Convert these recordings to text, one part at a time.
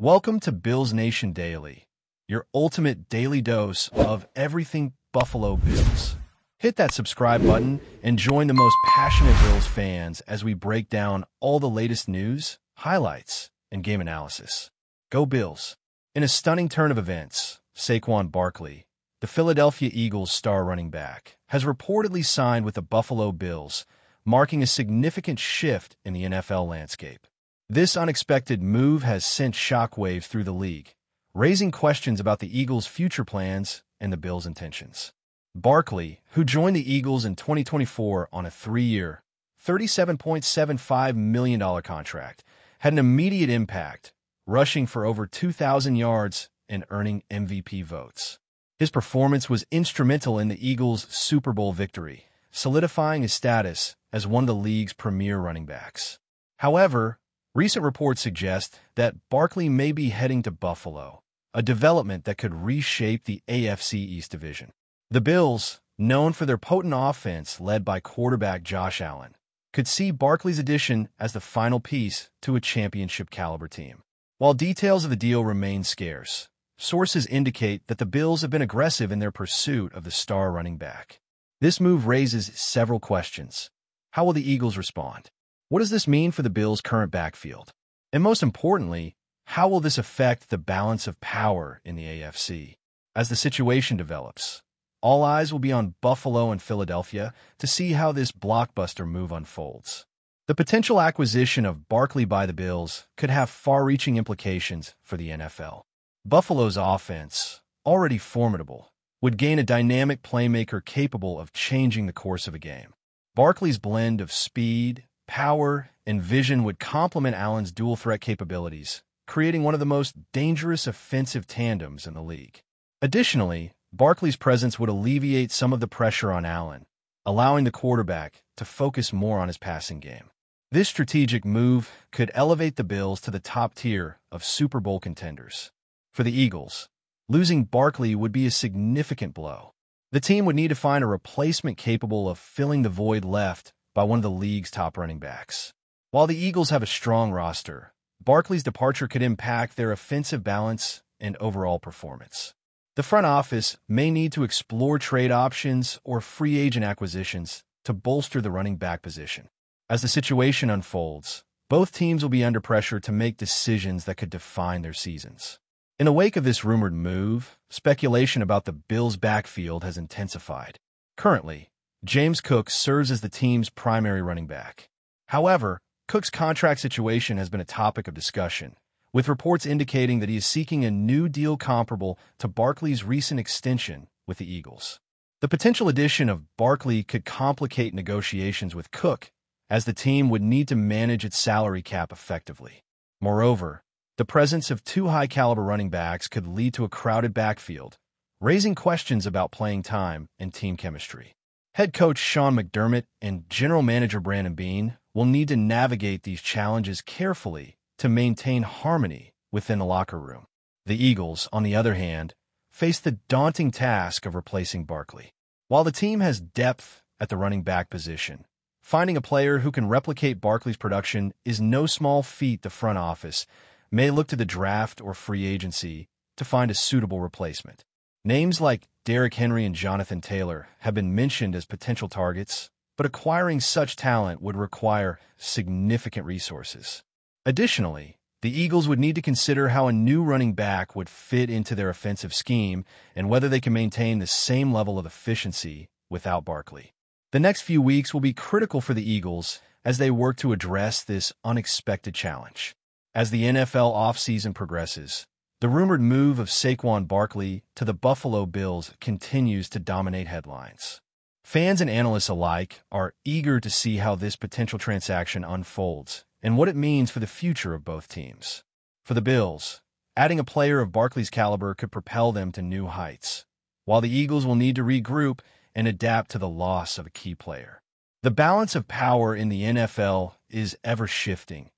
Welcome to Bills Nation Daily, your ultimate daily dose of everything Buffalo Bills. Hit that subscribe button and join the most passionate Bills fans as we break down all the latest news, highlights, and game analysis. Go Bills! In a stunning turn of events, Saquon Barkley, the Philadelphia Eagles star running back, has reportedly signed with the Buffalo Bills, marking a significant shift in the NFL landscape. This unexpected move has sent shockwaves through the league, raising questions about the Eagles' future plans and the Bills' intentions. Barkley, who joined the Eagles in 2024 on a 3-year, $37.75 million contract, had an immediate impact, rushing for over 2,000 yards and earning MVP votes. His performance was instrumental in the Eagles' Super Bowl victory, solidifying his status as one of the league's premier running backs. However, recent reports suggest that Barkley may be heading to Buffalo, a development that could reshape the AFC East division. The Bills, known for their potent offense led by quarterback Josh Allen, could see Barkley's addition as the final piece to a championship-caliber team. While details of the deal remain scarce, sources indicate that the Bills have been aggressive in their pursuit of the star running back. This move raises several questions. How will the Eagles respond? What does this mean for the Bills' current backfield? And most importantly, how will this affect the balance of power in the AFC? As the situation develops, all eyes will be on Buffalo and Philadelphia to see how this blockbuster move unfolds. The potential acquisition of Barkley by the Bills could have far-reaching implications for the NFL. Buffalo's offense, already formidable, would gain a dynamic playmaker capable of changing the course of a game. Barkley's blend of speed, power, and vision would complement Allen's dual-threat capabilities, creating one of the most dangerous offensive tandems in the league. Additionally, Barkley's presence would alleviate some of the pressure on Allen, allowing the quarterback to focus more on his passing game. This strategic move could elevate the Bills to the top tier of Super Bowl contenders. For the Eagles, losing Barkley would be a significant blow. The team would need to find a replacement capable of filling the void left by one of the league's top running backs. While the Eagles have a strong roster, Barkley's departure could impact their offensive balance and overall performance. The front office may need to explore trade options or free agent acquisitions to bolster the running back position. As the situation unfolds, both teams will be under pressure to make decisions that could define their seasons. In the wake of this rumored move, speculation about the Bills' backfield has intensified. Currently, James Cook serves as the team's primary running back. However, Cook's contract situation has been a topic of discussion, with reports indicating that he is seeking a new deal comparable to Barkley's recent extension with the Eagles. The potential addition of Barkley could complicate negotiations with Cook, as the team would need to manage its salary cap effectively. Moreover, the presence of two high-caliber running backs could lead to a crowded backfield, raising questions about playing time and team chemistry. Head coach Sean McDermott and general manager Brandon Beane will need to navigate these challenges carefully to maintain harmony within the locker room. The Eagles, on the other hand, face the daunting task of replacing Barkley. While the team has depth at the running back position, finding a player who can replicate Barkley's production is no small feat. The front office may look to the draft or free agency to find a suitable replacement. Names like Derrick Henry and Jonathan Taylor have been mentioned as potential targets, but acquiring such talent would require significant resources. Additionally, the Eagles would need to consider how a new running back would fit into their offensive scheme and whether they can maintain the same level of efficiency without Barkley. The next few weeks will be critical for the Eagles as they work to address this unexpected challenge. As the NFL offseason progresses, the rumored move of Saquon Barkley to the Buffalo Bills continues to dominate headlines. Fans and analysts alike are eager to see how this potential transaction unfolds and what it means for the future of both teams. For the Bills, adding a player of Barkley's caliber could propel them to new heights, while the Eagles will need to regroup and adapt to the loss of a key player. The balance of power in the NFL is ever shifting,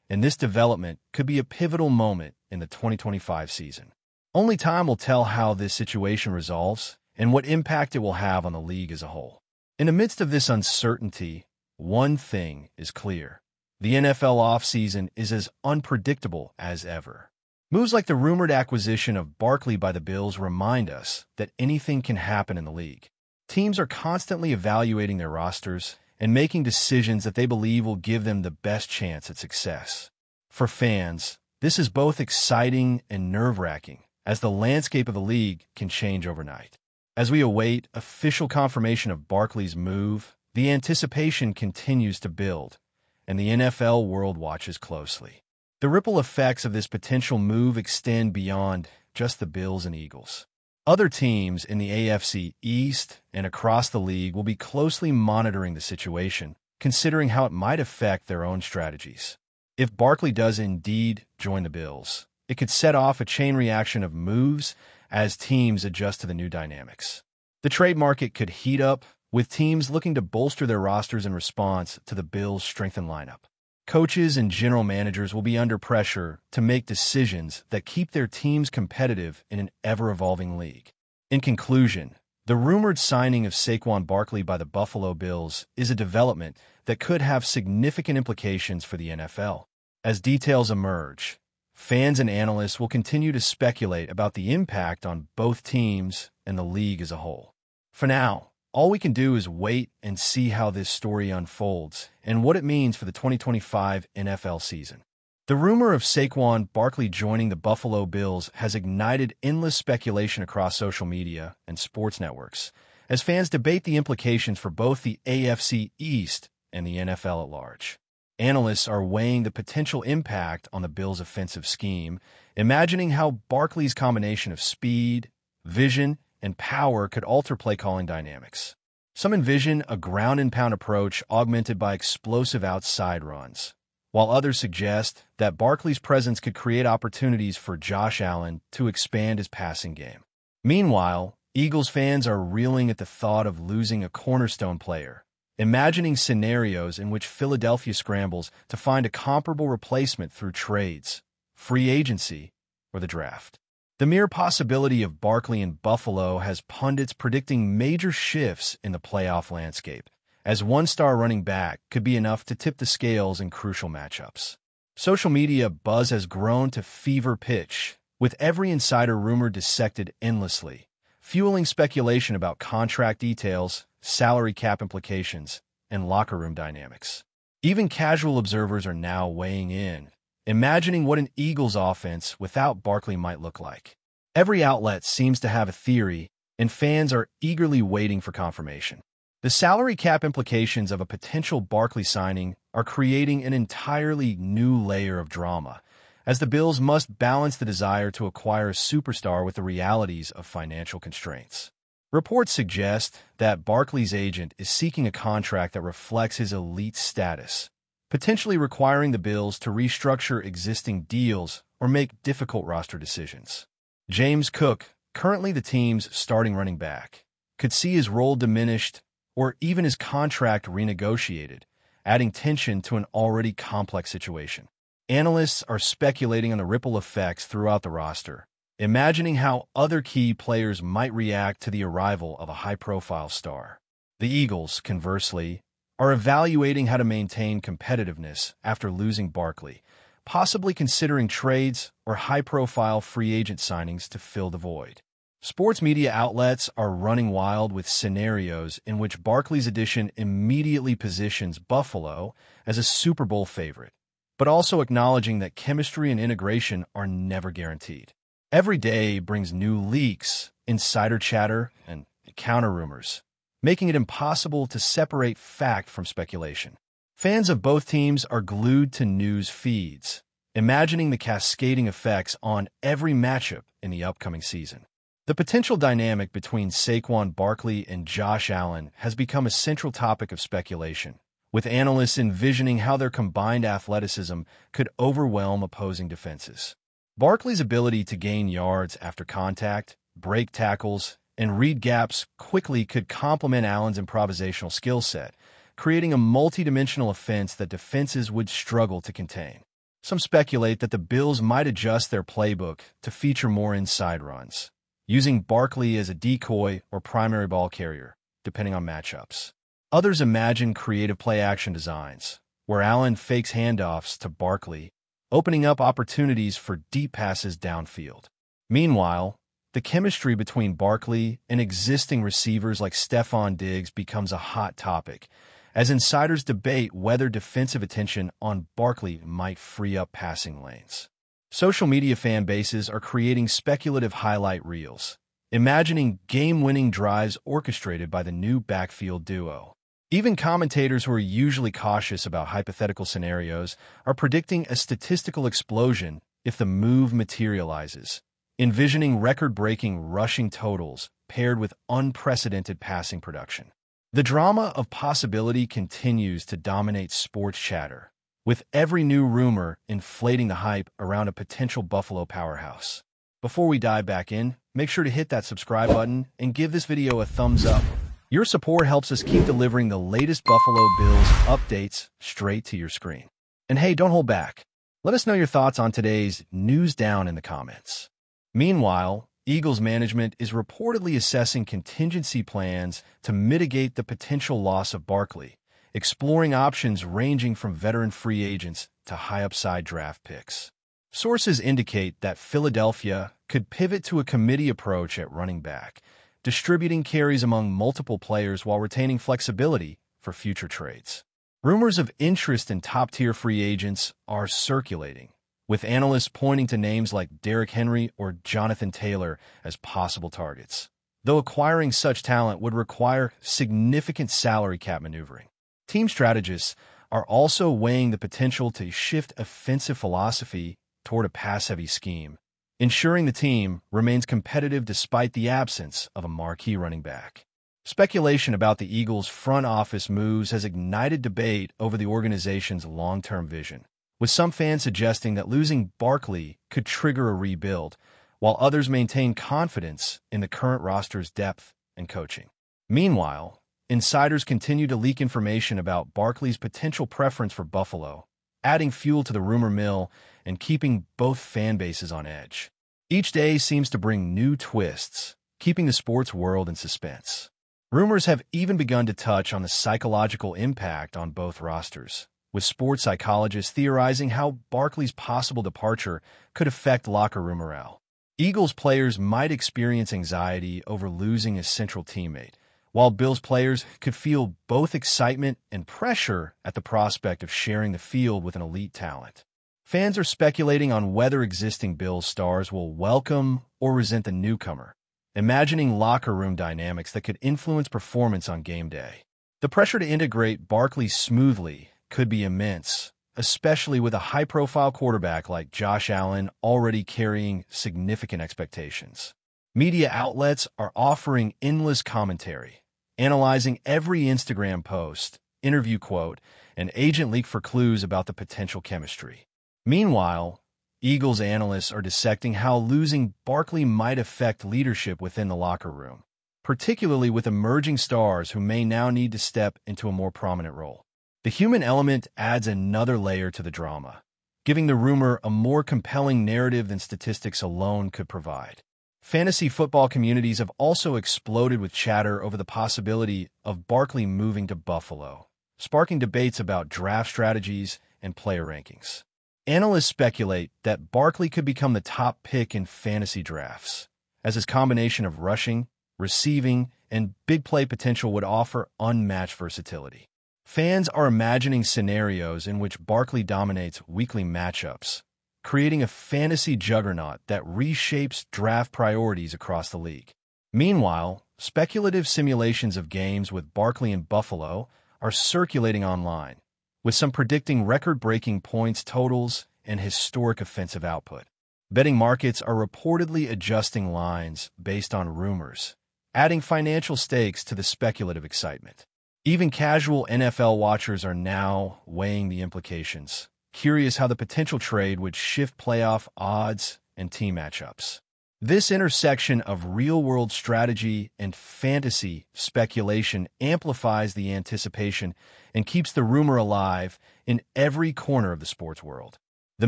and this development could be a pivotal moment in the 2025 season. Only time will tell how this situation resolves and what impact it will have on the league as a whole. In the midst of this uncertainty, one thing is clear. The NFL offseason is as unpredictable as ever. Moves like the rumored acquisition of Barkley by the Bills remind us that anything can happen in the league. Teams are constantly evaluating their rosters and making decisions that they believe will give them the best chance at success. For fans, this is both exciting and nerve-wracking, as the landscape of the league can change overnight. As we await official confirmation of Barkley's move, the anticipation continues to build, and the NFL world watches closely. The ripple effects of this potential move extend beyond just the Bills and Eagles. Other teams in the AFC East and across the league will be closely monitoring the situation, considering how it might affect their own strategies. If Barkley does indeed join the Bills, it could set off a chain reaction of moves as teams adjust to the new dynamics. The trade market could heat up, with teams looking to bolster their rosters in response to the Bills' strengthened lineup. Coaches and general managers will be under pressure to make decisions that keep their teams competitive in an ever-evolving league. In conclusion, the rumored signing of Saquon Barkley by the Buffalo Bills is a development that could have significant implications for the NFL. As details emerge, fans and analysts will continue to speculate about the impact on both teams and the league as a whole. For now, all we can do is wait and see how this story unfolds and what it means for the 2025 NFL season. The rumor of Saquon Barkley joining the Buffalo Bills has ignited endless speculation across social media and sports networks, as fans debate the implications for both the AFC East and the NFL at large. Analysts are weighing the potential impact on the Bills' offensive scheme, imagining how Barkley's combination of speed, vision, and power could alter play-calling dynamics. Some envision a ground-and-pound approach augmented by explosive outside runs, while others suggest that Barkley's presence could create opportunities for Josh Allen to expand his passing game. Meanwhile, Eagles fans are reeling at the thought of losing a cornerstone player, imagining scenarios in which Philadelphia scrambles to find a comparable replacement through trades, free agency, or the draft. The mere possibility of Barkley in Buffalo has pundits predicting major shifts in the playoff landscape, as one-star running back could be enough to tip the scales in crucial matchups. Social media buzz has grown to fever pitch, with every insider rumor dissected endlessly, fueling speculation about contract details, salary cap implications, and locker room dynamics. Even casual observers are now weighing in, imagining what an Eagles offense without Barkley might look like. Every outlet seems to have a theory, and fans are eagerly waiting for confirmation. The salary cap implications of a potential Barkley signing are creating an entirely new layer of drama, as the Bills must balance the desire to acquire a superstar with the realities of financial constraints. Reports suggest that Barkley's agent is seeking a contract that reflects his elite status, potentially requiring the Bills to restructure existing deals or make difficult roster decisions. James Cook, currently the team's starting running back, could see his role diminished or even his contract renegotiated, adding tension to an already complex situation. Analysts are speculating on the ripple effects throughout the roster, imagining how other key players might react to the arrival of a high-profile star. The Eagles, conversely, are evaluating how to maintain competitiveness after losing Barkley, possibly considering trades or high-profile free agent signings to fill the void. Sports media outlets are running wild with scenarios in which Barkley's addition immediately positions Buffalo as a Super Bowl favorite, but also acknowledging that chemistry and integration are never guaranteed. Every day brings new leaks, insider chatter, and counter-rumors, making it impossible to separate fact from speculation. Fans of both teams are glued to news feeds, imagining the cascading effects on every matchup in the upcoming season. The potential dynamic between Saquon Barkley and Josh Allen has become a central topic of speculation, with analysts envisioning how their combined athleticism could overwhelm opposing defenses. Barkley's ability to gain yards after contact, break tackles, and read gaps quickly could complement Allen's improvisational skill set, creating a multi-dimensional offense that defenses would struggle to contain. Some speculate that the Bills might adjust their playbook to feature more inside runs, using Barkley as a decoy or primary ball carrier, depending on matchups. Others imagine creative play-action designs, where Allen fakes handoffs to Barkley opening up opportunities for deep passes downfield. Meanwhile, the chemistry between Barkley and existing receivers like Stephon Diggs becomes a hot topic, as insiders debate whether defensive attention on Barkley might free up passing lanes. Social media fan bases are creating speculative highlight reels, imagining game-winning drives orchestrated by the new backfield duo. Even commentators who are usually cautious about hypothetical scenarios are predicting a statistical explosion if the move materializes, envisioning record-breaking rushing totals paired with unprecedented passing production. The drama of possibility continues to dominate sports chatter, with every new rumor inflating the hype around a potential Buffalo powerhouse. Before we dive back in, make sure to hit that subscribe button and give this video a thumbs up. Your support helps us keep delivering the latest Buffalo Bills updates straight to your screen. And hey, don't hold back. Let us know your thoughts on today's news down in the comments. Meanwhile, Eagles management is reportedly assessing contingency plans to mitigate the potential loss of Barkley, exploring options ranging from veteran free agents to high-upside draft picks. Sources indicate that Philadelphia could pivot to a committee approach at running back, distributing carries among multiple players while retaining flexibility for future trades. Rumors of interest in top-tier free agents are circulating, with analysts pointing to names like Derrick Henry or Jonathan Taylor as possible targets, though acquiring such talent would require significant salary cap maneuvering. Team strategists are also weighing the potential to shift offensive philosophy toward a pass-heavy scheme, ensuring the team remains competitive despite the absence of a marquee running back. Speculation about the Eagles' front office moves has ignited debate over the organization's long-term vision, with some fans suggesting that losing Barkley could trigger a rebuild, while others maintain confidence in the current roster's depth and coaching. Meanwhile, insiders continue to leak information about Barkley's potential preference for Buffalo, adding fuel to the rumor mill and keeping both fan bases on edge. Each day seems to bring new twists, keeping the sports world in suspense. Rumors have even begun to touch on the psychological impact on both rosters, with sports psychologists theorizing how Barkley's possible departure could affect locker room morale. Eagles players might experience anxiety over losing a central teammate, while Bills players could feel both excitement and pressure at the prospect of sharing the field with an elite talent. Fans are speculating on whether existing Bills stars will welcome or resent the newcomer, imagining locker room dynamics that could influence performance on game day. The pressure to integrate Barkley smoothly could be immense, especially with a high-profile quarterback like Josh Allen already carrying significant expectations. Media outlets are offering endless commentary, analyzing every Instagram post, interview quote, and agent leak for clues about the potential chemistry. Meanwhile, Eagles analysts are dissecting how losing Barkley might affect leadership within the locker room, particularly with emerging stars who may now need to step into a more prominent role. The human element adds another layer to the drama, giving the rumor a more compelling narrative than statistics alone could provide. Fantasy football communities have also exploded with chatter over the possibility of Barkley moving to Buffalo, sparking debates about draft strategies and player rankings. Analysts speculate that Barkley could become the top pick in fantasy drafts, as his combination of rushing, receiving, and big play potential would offer unmatched versatility. Fans are imagining scenarios in which Barkley dominates weekly matchups, creating a fantasy juggernaut that reshapes draft priorities across the league. Meanwhile, speculative simulations of games with Barkley in Buffalo are circulating online, with some predicting record-breaking points totals and historic offensive output. Betting markets are reportedly adjusting lines based on rumors, adding financial stakes to the speculative excitement. Even casual NFL watchers are now weighing the implications, curious how the potential trade would shift playoff odds and team matchups. This intersection of real-world strategy and fantasy speculation amplifies the anticipation and keeps the rumor alive in every corner of the sports world. The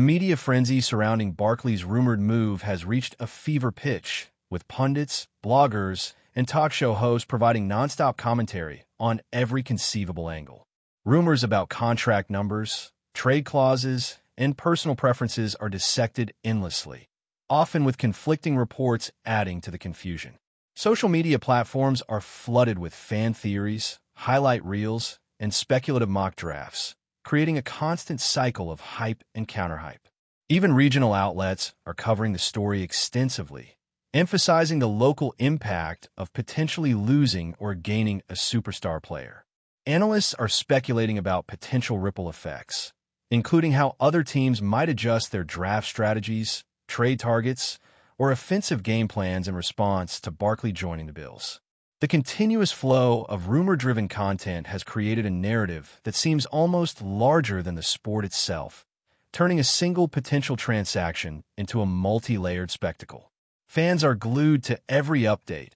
media frenzy surrounding Barkley's rumored move has reached a fever pitch, with pundits, bloggers, and talk show hosts providing nonstop commentary on every conceivable angle. Rumors about contract numbers, trade clauses, and personal preferences are dissected endlessly, often with conflicting reports adding to the confusion. Social media platforms are flooded with fan theories, highlight reels, and speculative mock drafts, creating a constant cycle of hype and counterhype. Even regional outlets are covering the story extensively, emphasizing the local impact of potentially losing or gaining a superstar player. Analysts are speculating about potential ripple effects, including how other teams might adjust their draft strategies, trade targets, or offensive game plans in response to Barkley joining the Bills. The continuous flow of rumor-driven content has created a narrative that seems almost larger than the sport itself, turning a single potential transaction into a multi-layered spectacle. Fans are glued to every update,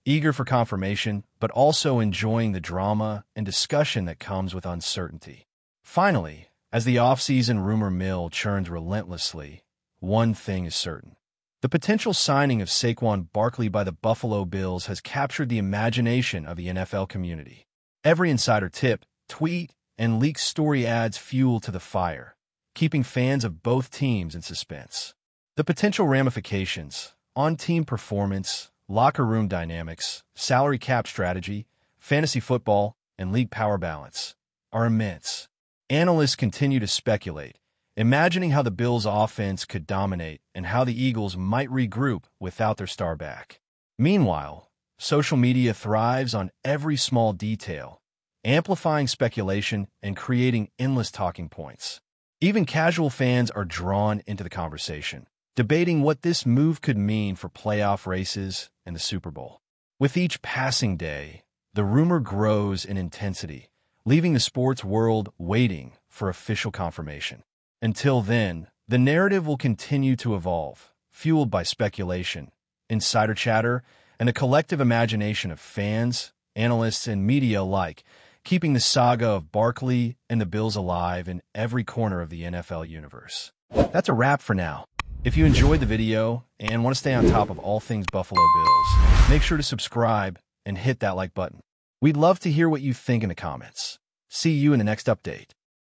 eager for confirmation, but also enjoying the drama and discussion that comes with uncertainty. Finally, as the offseason rumor mill churns relentlessly, one thing is certain. The potential signing of Saquon Barkley by the Buffalo Bills has captured the imagination of the NFL community. Every insider tip, tweet, and leaked story adds fuel to the fire, keeping fans of both teams in suspense. The potential ramifications, on-team performance, locker room dynamics, salary cap strategy, fantasy football, and league power balance, are immense. Analysts continue to speculate, imagining how the Bills' offense could dominate and how the Eagles might regroup without their star back. Meanwhile, social media thrives on every small detail, amplifying speculation and creating endless talking points. Even casual fans are drawn into the conversation, debating what this move could mean for playoff races and the Super Bowl. With each passing day, the rumor grows in intensity, leaving the sports world waiting for official confirmation. Until then, the narrative will continue to evolve, fueled by speculation, insider chatter, and the collective imagination of fans, analysts, and media alike, keeping the saga of Barkley and the Bills alive in every corner of the NFL universe. That's a wrap for now. If you enjoyed the video and want to stay on top of all things Buffalo Bills, make sure to subscribe and hit that like button. We'd love to hear what you think in the comments. See you in the next update.